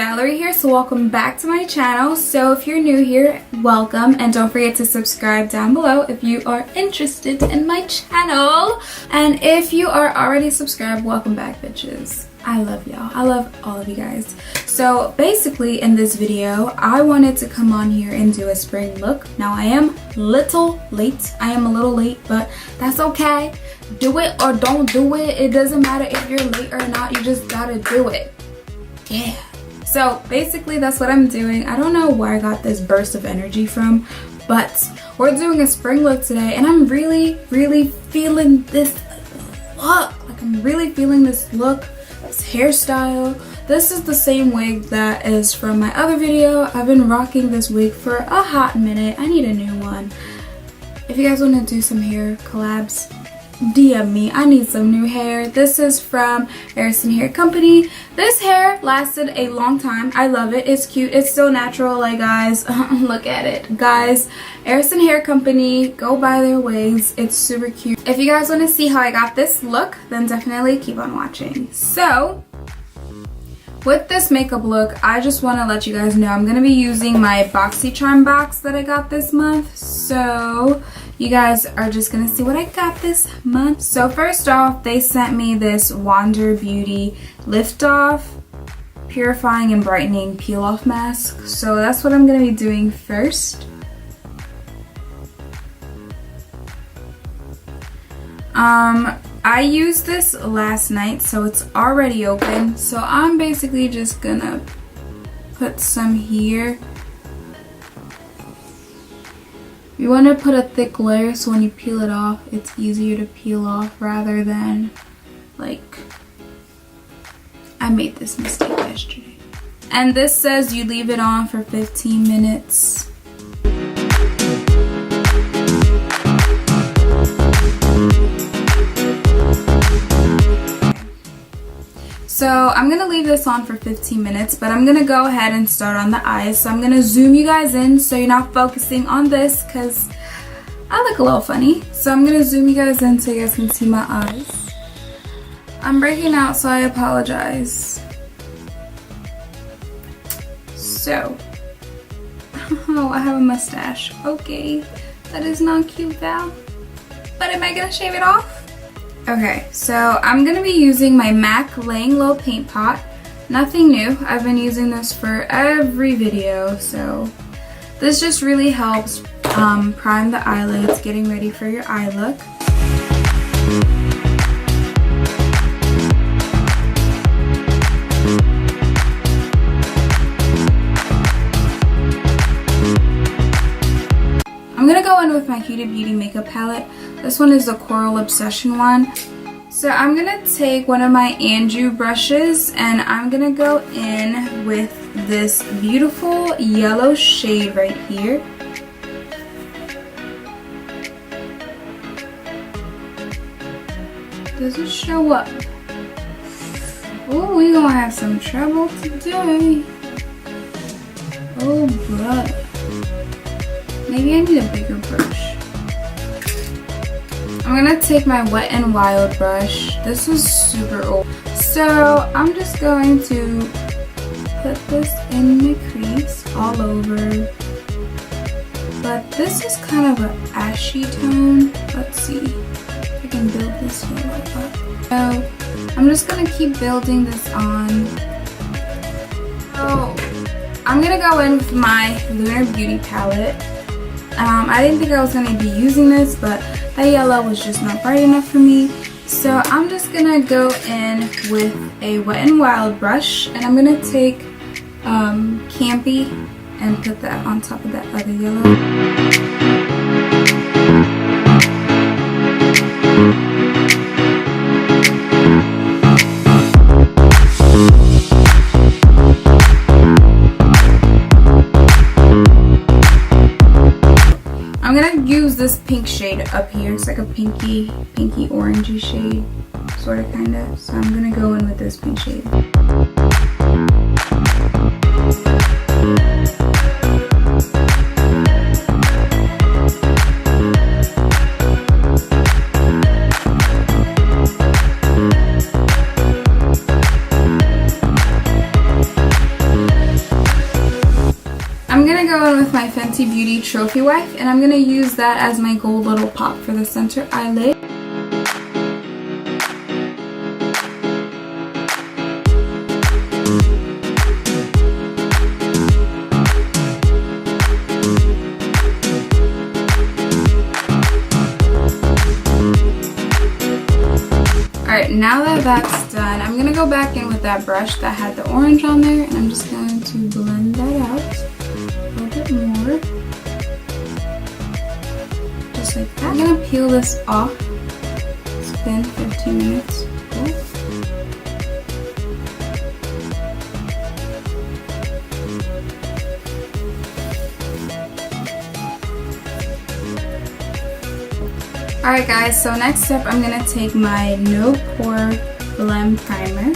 Valerie here, so welcome back to my channel. So if you're new here, welcome, and don't forget to subscribe down below if you are interested in my channel. And if you are already subscribed, welcome back, bitches. I love y'all. I love all of you guys. So basically in this video, I wanted to come on here and do a spring look. Now I am little late. I am a little late, but that's okay. Do it or don't do it. It doesn't matter if you're late or not. You just gotta do it. Yeah. So basically that's what I'm doing. I don't know where I got this burst of energy from, but we're doing a spring look today, and I'm really feeling this look. Like, I'm really feeling this look, this hairstyle. This is the same wig that is from my other video. I've been rocking this wig for a hot minute. I need a new one. If you guys want to do some hair collabs, DM me. I need some new hair. This is from NARS Hair Company. This hair lasted a long time. I love it. It's cute. It's still natural. Like, guys, look at it. Guys, NARS Hair Company, go buy their wigs. It's super cute. If you guys want to see how I got this look, then definitely keep on watching. So with this makeup look, I just want to let you guys know I'm going to be using my BoxyCharm box that I got this month. So you guys are just going to see what I got this month. So first off, they sent me this Wander Beauty Lift Off Purifying and Brightening Peel Off Mask. So that's what I'm going to be doing first. I used this last night, so it's already open. So I'm basically just gonna put some here. You want to put a thick layer so when you peel it off, it's easier to peel off rather than, like, I made this mistake yesterday. And this says you leave it on for 15 minutes. So I'm going to leave this on for 15 minutes, but I'm going to go ahead and start on the eyes. So I'm going to zoom you guys in so you're not focusing on this because I look a little funny. So I'm going to zoom you guys in so you guys can see my eyes. I'm breaking out, so I apologize. So, oh, I have a mustache. Okay, that is not cute, Val. But am I going to shave it off? Okay, so I'm going to be using my Macc Laying Low Paint Pot. Nothing new. I've been using this for every video, so this just really helps prime the eyelids, getting ready for your eye look. I'm going to go in with my Huda Beauty makeup palette. This one is the Coral Obsession one. So I'm going to take one of my Andrew brushes and I'm going to go in with this beautiful yellow shade right here. Does it show up? Oh, we're going to have some trouble today. Oh, brother. Maybe I need a bigger brush. I'm going to take my Wet n Wild brush. This is super old. So I'm just going to put this in my crease all over. But this is kind of an ashy tone. Let's see if I can build this yellow up. So I'm just going to keep building this on. So I'm going to go in with my Lunar Beauty palette. I didn't think I was going to be using this, but that yellow was just not bright enough for me. So I'm just going to go in with a Wet n Wild brush, and I'm going to take Campy and put that on top of that other yellow. I'm gonna use this pink shade up here. It's like a pinky orangey shade, sort of, kind of. So I'm gonna go in with this pink shade. Fenty Beauty Trophy Wife, and I'm going to use that as my gold little pop for the center eyelid. Alright, now that that's done, I'm going to go back in with that brush that had the orange on there, and I'm just going to blend that out a little bit more. Just like that. I'm going to peel this off. It's been 15 minutes. Cool. Alright guys, so next up I'm going to take my No Pore Blem Primer.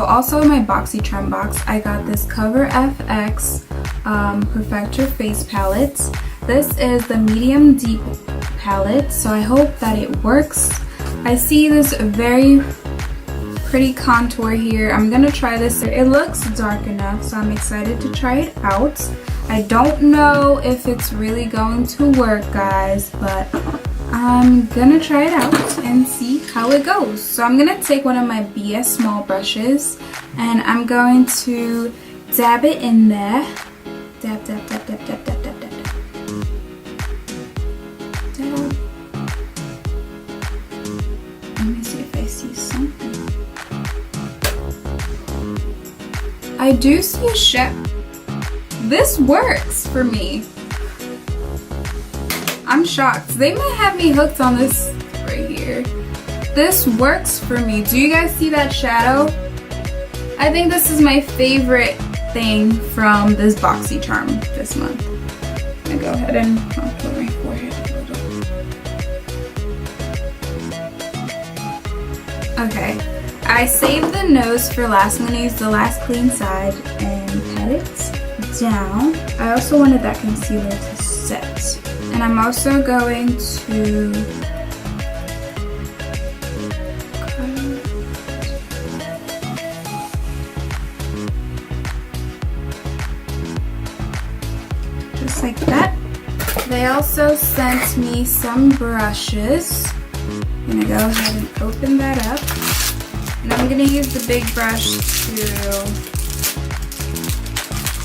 Also in my BoxyCharm box, I got this Cover FX Perfector Face Palette. This is the medium deep palette, so I hope that it works. I see this very pretty contour here. I'm gonna try this. It looks dark enough, so I'm excited to try it out. I don't know if it's really going to work, guys, but I'm gonna try it out and see how it goes. So I'm gonna take one of my BS small brushes and I'm going to dab it in there. Dab, dab, dab, dab, dab, dab, dab, dab. Dab. Let me see if I see something. I do see a shadow. This works for me. I'm shocked. They might have me hooked on this right here. This works for me. Do you guys see that shadow? I think this is my favorite thing from this BoxyCharm this month. I'm gonna go ahead and contour my forehead a little. Okay, I saved the nose for last. I'm gonna use the last clean side and pat it down. I also wanted that concealer to set. And I'm also going to just like that. They also sent me some brushes. I'm gonna go ahead and open that up. And I'm going to use the big brush to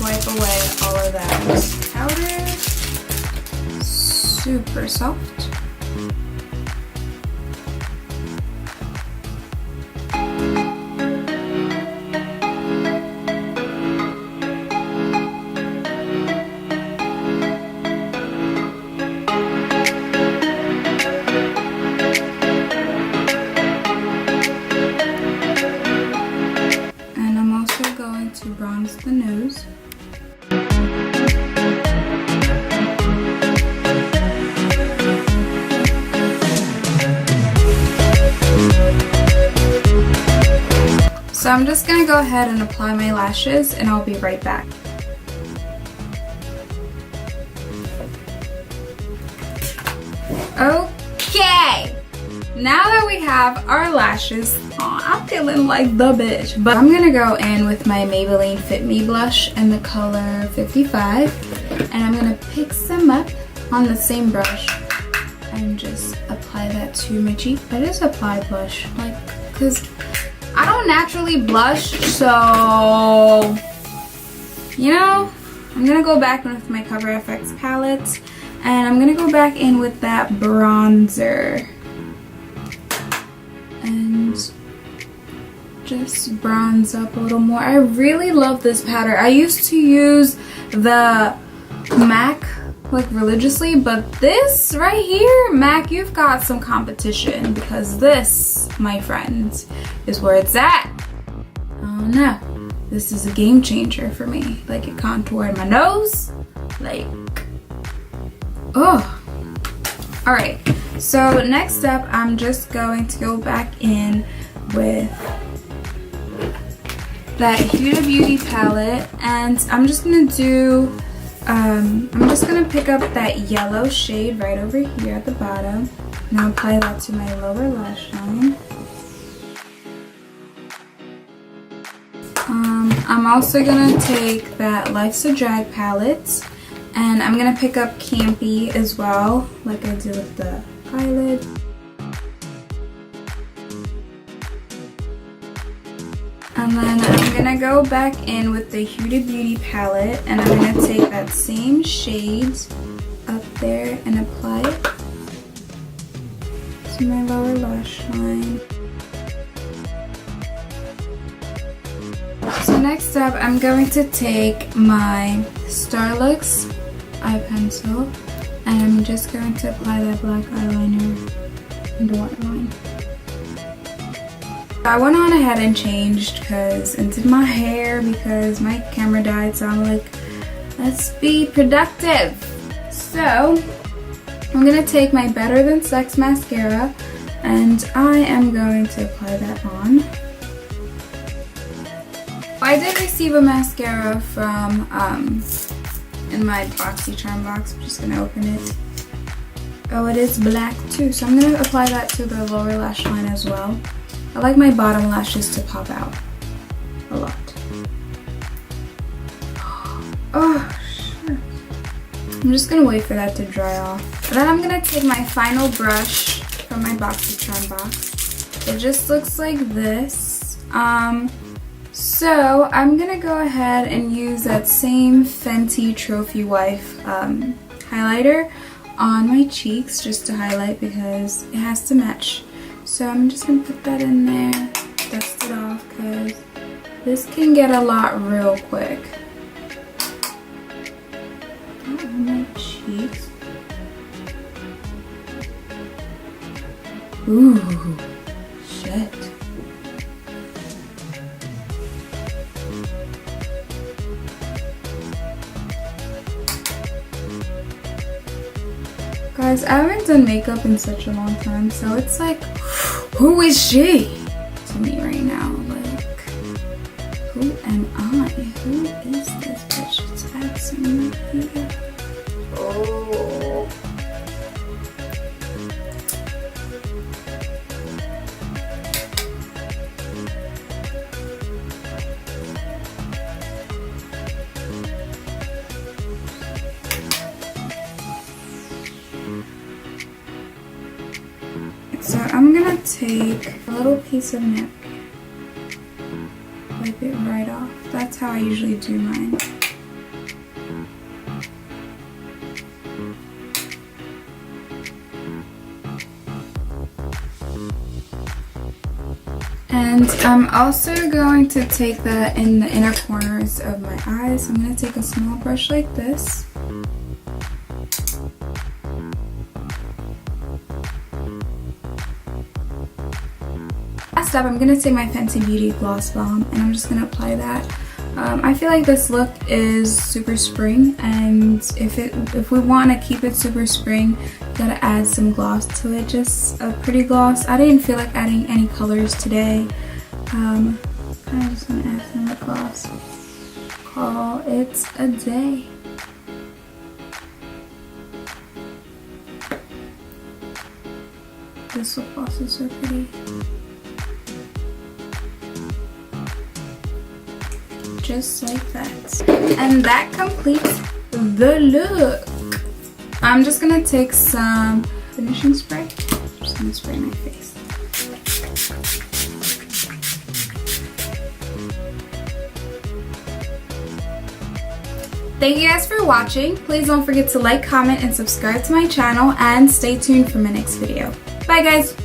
wipe away all of that powder. Super soft. To bronze the nose. So I'm just gonna go ahead and apply my lashes and I'll be right back. Okay! Now that we have our lashes on, I'm feeling like the bitch. But I'm gonna go in with my Maybelline Fit Me blush in the color 55. And I'm gonna pick some up on the same brush and just apply that to my cheek. I just apply blush, like, cause I don't naturally blush, so, you know, I'm gonna go back in with my Cover FX palette. And I'm gonna go back in with that bronzer. And just bronze up a little more. I really love this powder. I used to use the Macc like religiously, but this right here, Macc, you've got some competition, because this, my friends, is where it's at. Oh no, this is a game changer for me. Like, it contoured my nose, like, oh. All right, so next up, I'm just going to go back in with that Huda Beauty palette, and I'm just gonna do, I'm just gonna pick up that yellow shade right over here at the bottom, and I'll apply that to my lower lash line. I'm also gonna take that Life's a Drag palette, and I'm gonna pick up Campy as well, like I did with the eyelid. And then I'm gonna go back in with the Huda Beauty palette, and I'm gonna take that same shade up there and apply it to my lower lash line. So next up, I'm going to take my Starlooks eye pencil, and I'm just going to apply that black eyeliner in the waterline. I went on ahead and changed and did my hair because my camera died, so I'm like, let's be productive. So I'm gonna take my Better Than Sex mascara, and I am going to apply that on. I did receive a mascara from in my BoxyCharm box. I'm just gonna open it. Oh, it is black too, so I'm gonna apply that to the lower lash line as well. I like my bottom lashes to pop out a lot. Oh, shit. I'm just gonna wait for that to dry off. And then I'm gonna take my final brush from my BoxyCharm box. It just looks like this. So I'm gonna go ahead and use that same Fenty Trophy Wife highlighter on my cheeks just to highlight, because it has to match. So I'm just gonna put that in there, dust it off, because this can get a lot real quick. On my cheeks. Ooh, shit. Guys, I haven't done makeup in such a long time, so it's like, who is she to me right now? Like, who am I? Who is this bitch? Let's add some makeup. Oh. So I'm gonna take a little piece of napkin, wipe it right off. That's how I usually do mine. And I'm also going to take that in the inner corners of my eyes. I'm going to take a small brush like this. Last up, I'm going to take my Fenty Beauty Gloss Balm and I'm just going to apply that. I feel like this look is super spring, and if we want to keep it super spring, you gotta add some gloss to it, just a pretty gloss. I didn't feel like adding any colors today. I'm just gonna add some lip gloss. Call it a day. This lip gloss is so pretty. Just like that. And that completes the look. I'm just gonna take some finishing spray. I'm just gonna spray my face. Thank you guys for watching. Please don't forget to like, comment, and subscribe to my channel, and stay tuned for my next video. Bye guys!